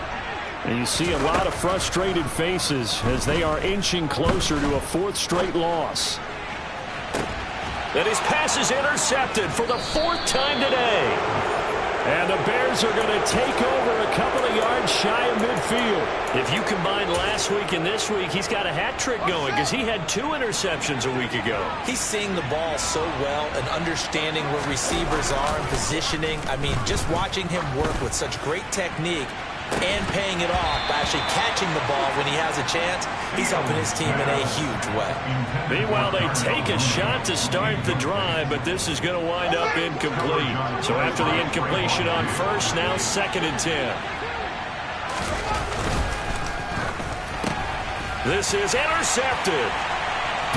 And you see a lot of frustrated faces as they are inching closer to a 4th straight loss. And his pass is intercepted for the 4th time today. And the Bears are going to take over a couple of yards shy of midfield. If you combine last week and this week, he's got a hat trick going because he had 2 interceptions a week ago. He's seeing the ball so well and understanding where receivers are and positioning. I mean, just watching him work with such great technique and paying it off by actually catching the ball when he has a chance, he's helping his team in a huge way. Meanwhile, they take a shot to start the drive, but this is going to wind up incomplete. So after the incompletion on 1st, now 2nd and 10. This is intercepted.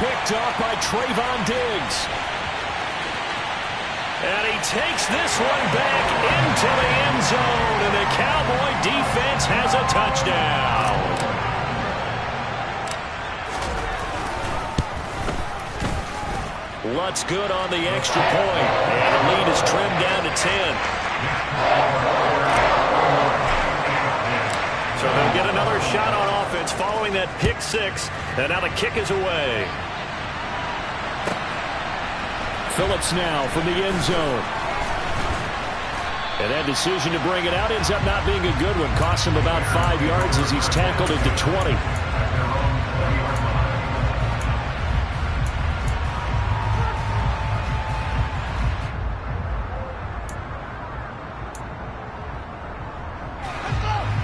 Picked off by Trayvon Diggs. And he takes this one back into the end zone, and the Cowboy defense has a touchdown. Lutz good on the extra point, and the lead is trimmed down to 10. So they'll get another shot on offense following that pick 6, and now the kick is away. Phillips now from the end zone. And that decision to bring it out ends up not being a good one. Costs him about 5 yards as he's tackled at the 20.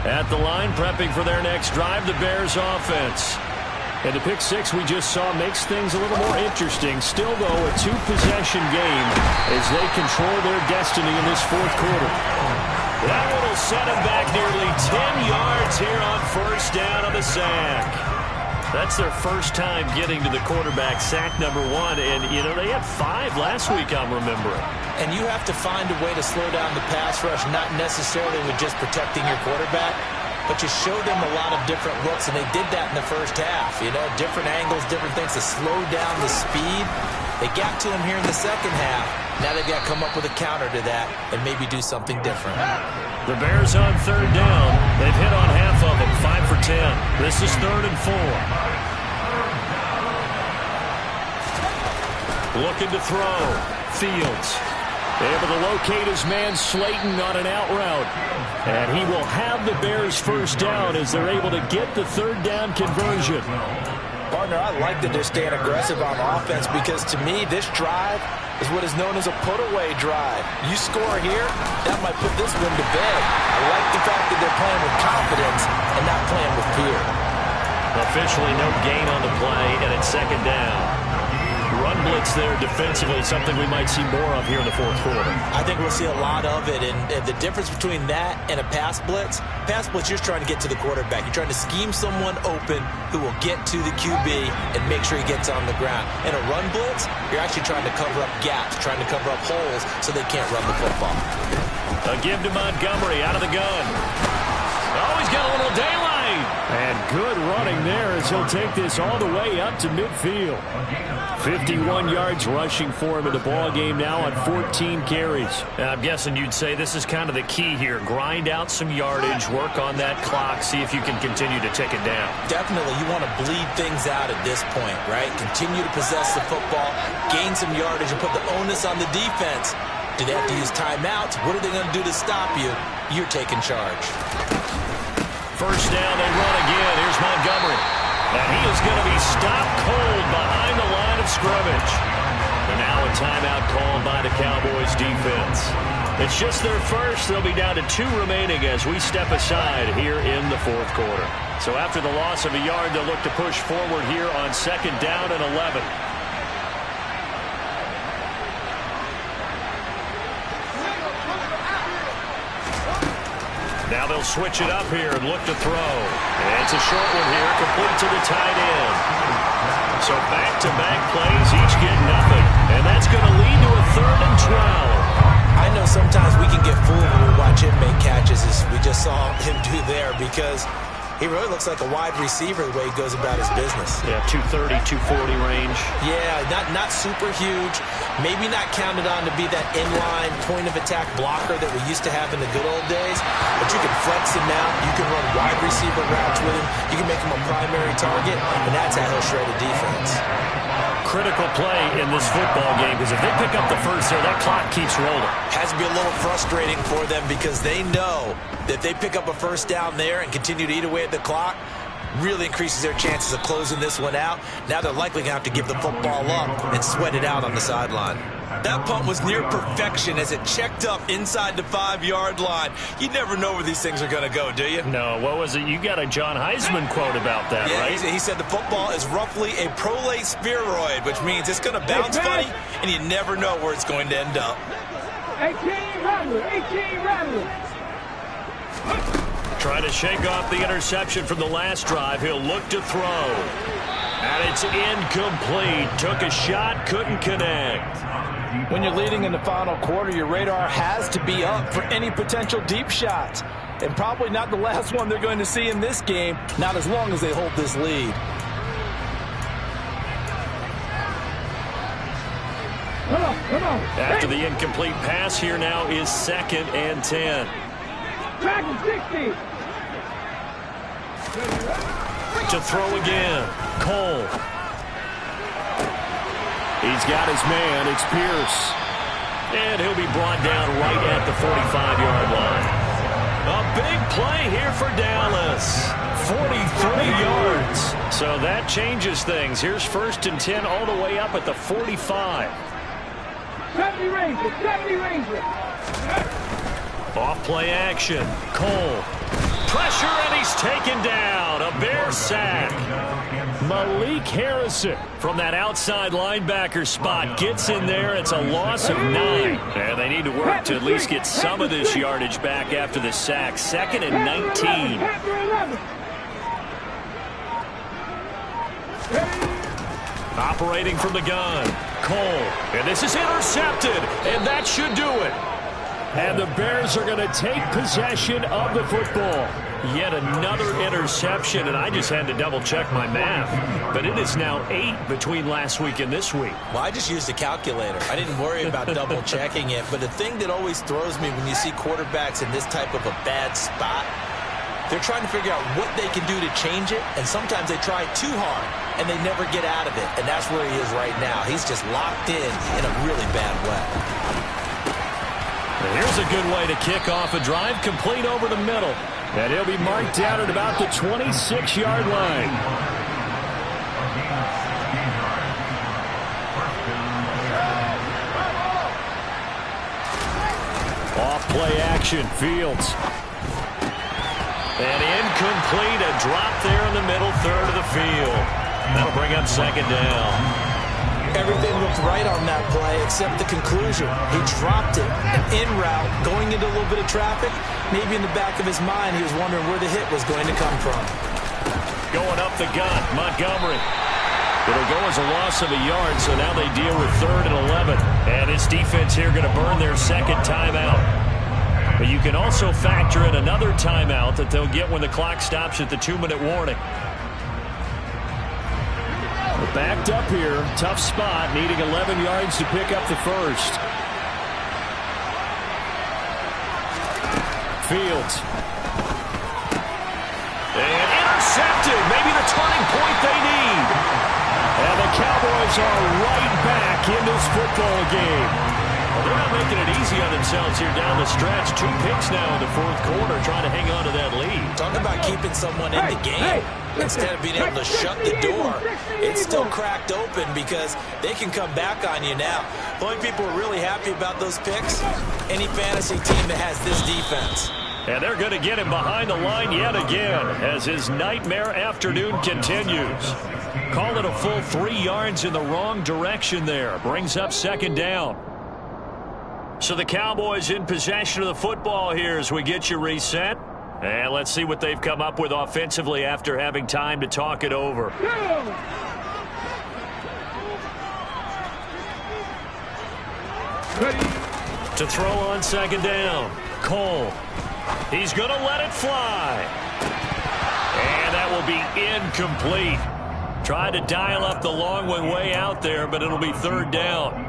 At the line, prepping for their next drive, the Bears offense. And the pick six we just saw makes things a little more interesting. Still, though, a two-possession game as they control their destiny in this fourth quarter. That one will set them back nearly 10 yards here on first down on the sack. That's their first time getting to the quarterback, sack number one. And, you know, they had 5 last week, I'm remembering. And you have to find a way to slow down the pass rush, not necessarily with just protecting your quarterback, but you show them a lot of different looks, and they did that in the first half. You know, different angles, different things to slow down the speed. They got to him here in the second half. Now they've got to come up with a counter to that and maybe do something different. The Bears on third down. They've hit on half of them, 5 for 10. This is 3rd and 4. Looking to throw. Fields able to locate his man Slayton on an out route. And he will have the Bears first down as they're able to get the third down conversion. Partner, I like that they're staying aggressive on offense because to me this drive is what is known as a put-away drive. You score here, that might put this one to bed. I like the fact that they're playing with confidence and not playing with fear. Officially no gain on the play, and it's second down. Run blitz there defensively, something we might see more of here in the fourth quarter. I think we'll see a lot of it, and the difference between that and a pass blitz, you're just trying to get to the quarterback. You're trying to scheme someone open who will get to the QB and make sure he gets on the ground. In a run blitz, you're actually trying to cover up gaps, trying to cover up holes so they can't run the football. A give to Montgomery out of the gun. Oh, he's got a little daylight. And good running there as he'll take this all the way up to midfield. 51 yards rushing for him in the ball game now on 14 carries. I'm guessing you'd say this is kind of the key here. Grind out some yardage, work on that clock, see if you can continue to take it down. Definitely, you want to bleed things out at this point, right? Continue to possess the football, gain some yardage, and put the onus on the defense. Do they have to use timeouts? What are they going to do to stop you? You're taking charge. First down, they run again. Here's Montgomery. And he is going to be stopped cold behind the line of scrimmage. And now a timeout called by the Cowboys defense. It's just their first. They'll be down to 2 remaining as we step aside here in the fourth quarter. So after the loss of a yard, they'll look to push forward here on second down and 11. Now they'll switch it up here and look to throw. And it's a short one here, complete to the tight end. So back-to-back plays, each get nothing. And that's going to lead to a 3rd and 12. I know sometimes we can get fooled when we watch him make catches, as we just saw him do there, because he really looks like a wide receiver the way he goes about his business. Yeah, 230, 240 range. Yeah, not super huge. Maybe not counted on to be that inline point-of-attack blocker that we used to have in the good old days. But you can flex him out. You can run wide receiver routes with him. You can make him a primary target, and that's how he'll shred a defense. Critical play in this football game, because if they pick up the first there, that clock keeps rolling. Has to be a little frustrating for them because they know that if they pick up a first down there and continue to eat away at the clock, really increases their chances of closing this one out. Now they're likely going to have to give the football up and sweat it out on the sideline. That punt was near perfection as it checked up inside the 5-yard line. You never know where these things are going to go, do you? No, what was it? You got a John Heisman quote about that, yeah, right? He said the football is roughly a prolate spheroid, which means it's going to bounce funny, and you never know where it's going to end up. 18 Rattler. Trying to shake off the interception from the last drive. He'll look to throw. And it's incomplete. Took a shot, couldn't connect. When you're leading in the final quarter, your radar has to be up for any potential deep shots. And probably not the last one they're going to see in this game, not as long as they hold this lead. Come on. After the incomplete pass, here now is 2nd and 10. Track him 60. To throw again. Cole. He's got his man. It's Pierce. And he'll be brought down right at the 45-yard line. A big play here for Dallas. 43 yards. So that changes things. Here's 1st and 10 all the way up at the 45. 70 Ranger. Off play action. Cole. pressure, and he's taken down. A Bear sack. Malik Harrison from that outside linebacker spot gets in there. It's a loss of 9. And they need to work to at least get some of this yardage back after the sack. 2nd and 19. Operating from the gun, Cole. And this is intercepted, and that should do it. And the Bears are going to take possession of the football. Yet another interception, and I just had to double-check my math. But it is now 8 between last week and this week. Well, I just used a calculator. I didn't worry about double-checking it. But the thing that always throws me when you see quarterbacks in this type of a bad spot, they're trying to figure out what they can do to change it, and sometimes they try too hard, and they never get out of it. And that's where he is right now. He's just locked in a really bad way. Here's a good way to kick off a drive, complete over the middle. And he'll be marked down at about the 26-yard line. Off play action, Fields. And incomplete, a drop there in the middle third of the field. That'll bring up 2nd down. Everything looked right on that play except the conclusion. He dropped it en route, going into a little bit of traffic. Maybe in the back of his mind, he was wondering where the hit was going to come from. Going up the gut, Montgomery. It'll go as a loss of a yard, so now they deal with 3rd and 11. And this defense here going to burn their 2nd timeout. But you can also factor in another timeout that they'll get when the clock stops at the 2-minute warning. We're backed up here. Tough spot, needing 11 yards to pick up the first. Fields. And intercepted. Maybe the turning point they need. And the Cowboys are right back in this football game. Well, they're not making it easy on themselves here down the stretch. 2 picks now in the 4th quarter, trying to hang on to that lead. Talk about keeping someone in the game. Instead of being able to shut the door, it's still cracked open because they can come back on you now. The only people who are really happy about those picks, any fantasy team that has this defense. And they're going to get him behind the line yet again as his nightmare afternoon continues. Call it a full 3 yards in the wrong direction there. Brings up 2nd down. So the Cowboys in possession of the football here as we get you reset. And let's see what they've come up with offensively after having time to talk it over. To throw on 2nd down, Cole. He's going to let it fly. And that will be incomplete. Tried to dial up the long one way out there, but it'll be 3rd down.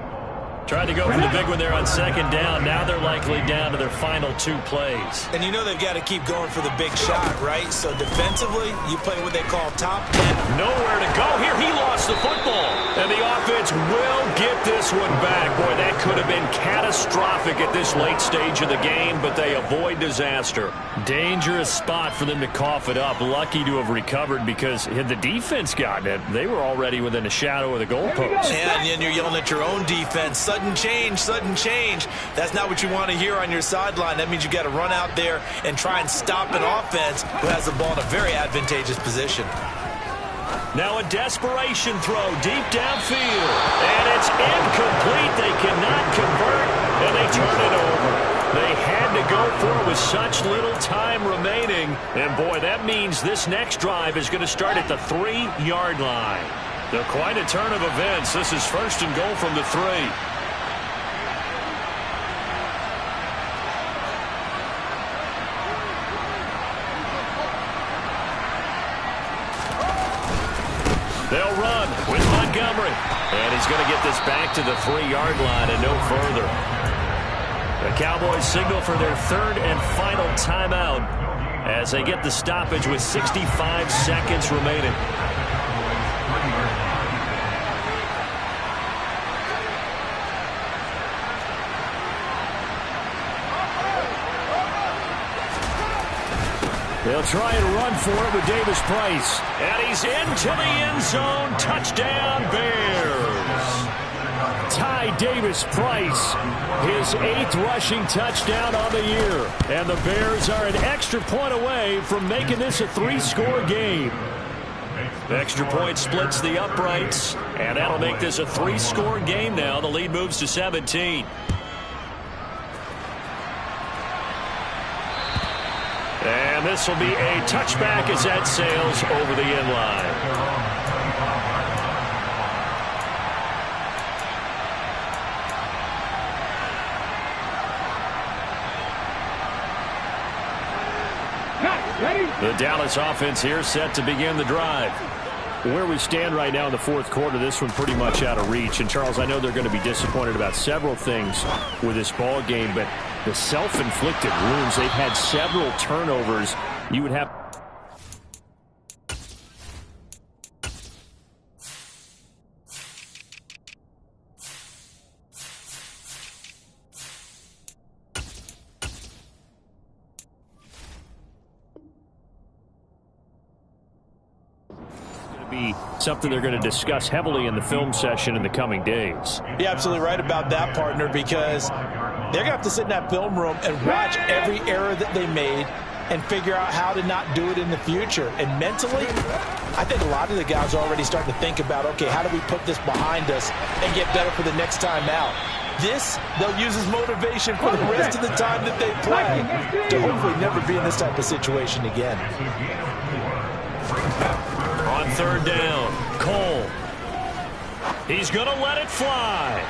Tried to go for the big one there on 2nd down. Now they're likely down to their final 2 plays. And you know they've got to keep going for the big shot, right? So defensively, you play what they call top 10. Nowhere to go here. He lost the football. And the offense will get this one back. Boy, that could have been catastrophic at this late stage of the game, but they avoid disaster. Dangerous spot for them to cough it up. Lucky to have recovered because had the defense gotten it, they were already within a shadow of the goalpost. Yeah, and then you're yelling at your own defense. Sudden change, sudden change. That's not what you want to hear on your sideline. That means you got to run out there and try and stop an offense who has the ball in a very advantageous position. Now a desperation throw deep downfield. And it's incomplete. They cannot convert, and they turn it over. They had to go for it with such little time remaining. And, boy, that means this next drive is going to start at the 3-yard line. They're quite a turn of events. This is 1st and goal from the 3. They'll run with Montgomery. And he's going to get this back to the 3-yard line and no further. The Cowboys signal for their 3rd and final timeout as they get the stoppage with 65 seconds remaining. They'll try and run for it with Davis Price. And he's into the end zone. Touchdown, Bears. Ty Davis-Price, his 8th rushing touchdown on the year. And the Bears are an extra point away from making this a 3-score game. The extra point splits the uprights, and that'll make this a 3-score game now. The lead moves to 17. And this will be a touchback as that sails over the end line. The Dallas offense here set to begin the drive. Where we stand right now in the fourth quarter, this one pretty much out of reach. And, Charles, I know they're going to be disappointed about several things with this ball game, but the self-inflicted wounds, they've had several turnovers. You would have be something they're going to discuss heavily in the film session in the coming days. You're absolutely right about that, partner, because they're going to have to sit in that film room and watch every error that they made and figure out how to not do it in the future. And mentally, I think a lot of the guys are already starting to think about, okay, how do we put this behind us and get better for the next time out? This, they'll use as motivation for the rest of the time that they play to hopefully never be in this type of situation again. On third down, Cole. He's going to let it fly.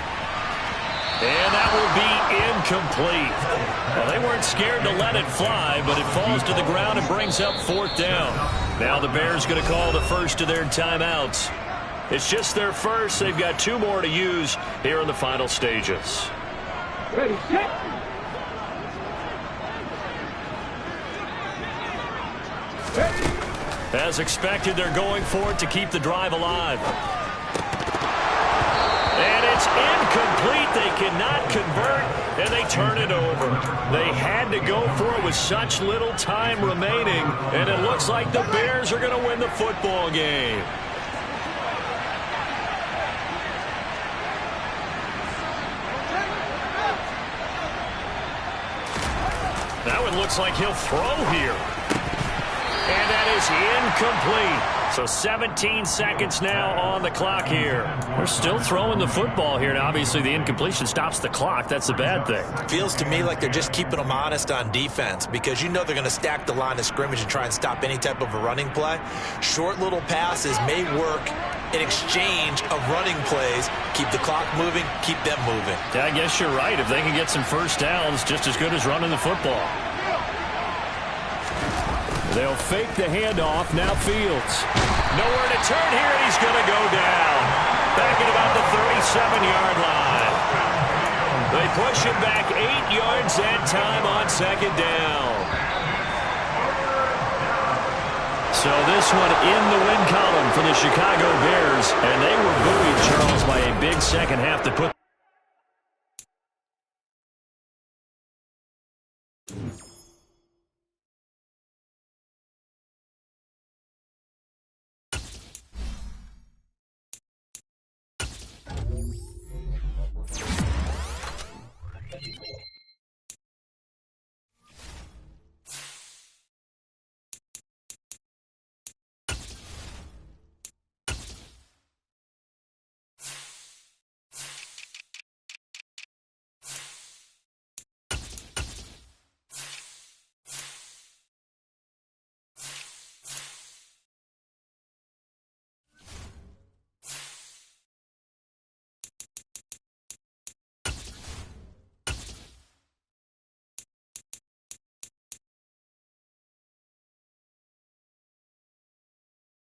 And that will be incomplete. Well, they weren't scared to let it fly, but it falls to the ground and brings up fourth down. Now the Bears going to call the first of their timeouts. It's just their first. They've got 2 more to use here in the final stages. Ready, set. Ready. As expected, they're going for it to keep the drive alive. And it's incomplete. They cannot convert, and they turn it over. They had to go for it with such little time remaining, and it looks like the Bears are going to win the football game. That one looks like he'll throw here. And that is incomplete. So 17 seconds now on the clock here. They're still throwing the football here. And obviously the incompletion stops the clock. That's the bad thing. Feels to me like they're just keeping them honest on defense, because you know they're going to stack the line of scrimmage and try and stop any type of a running play. Short little passes may work in exchange of running plays. Keep the clock moving, keep them moving. Yeah, I guess you're right. If they can get some first downs, just as good as running the football. They'll fake the handoff. Now Fields. Nowhere to turn here, and he's going to go down. Back at about the 37-yard line. They push him back 8 yards that time on second down. So this one in the win column for the Chicago Bears, and they were buoyed, Charles, by a big second half to put